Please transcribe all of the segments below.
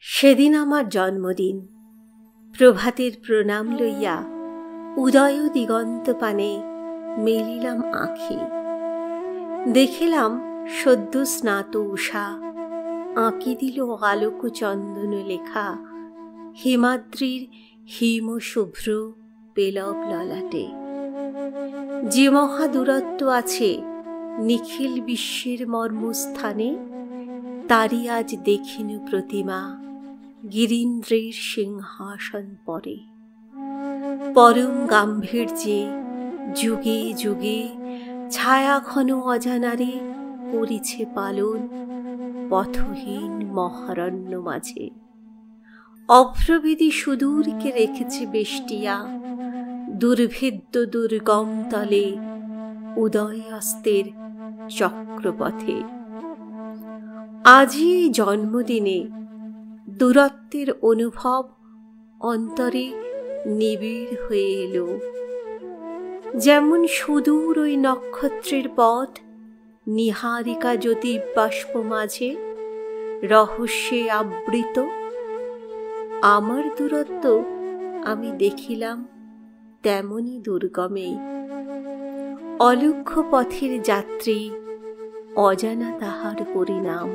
সেদিন আমার জন্মদিন। প্রভাতের প্রণাম লইয়া উদয় দিগন্ত পানে মেলিলাম আঁখি। দেখিলাম সদ্য স্নাত উষা আঁকি দিল আলোক চন্দন লেখা হিমাদ্রির হিম শুভ্র পেলব ললাটে। যে মহা দূরত্ব আছে নিখিল বিশ্বের মর্মস্থানে, তারই আজ দেখিনু প্রতিমা গিরীন্দ্রের সিংহাসন পরে। পরম গাম্ভীর্যে যুগে যুগে ছায়া ঘন অজানারে করিছে পালন পথহীন মহারণ্য মাঝে। অভ্রবিধি সুদূরকে রেখেছে বেষ্টিয়া দুর্ভেদ্য দুর্গম তলে উদয় অস্তের চক্রপথে। আজই এই জন্মদিনে দূরত্বের অনুভব অন্তরে নিবিড় হয়ে এলো। যেমন সুদূর ওই নক্ষত্রের পথ নিহারিকা জ্যোতি বাষ্প মাঝে রহস্যে আবৃত, আমার দূরত্ব আমি দেখিলাম তেমনি দুর্গমে। অলক্ষ্য পথের যাত্রী অজানা তাহার পরিণাম।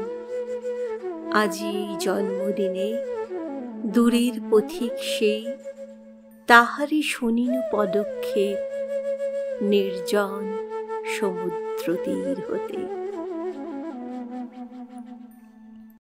আজি এই জন্মদিনে দূরের পথিক সেই তাহারই শুনিনু পদক্ষেপ নির্জন সমুদ্র তীর হতে।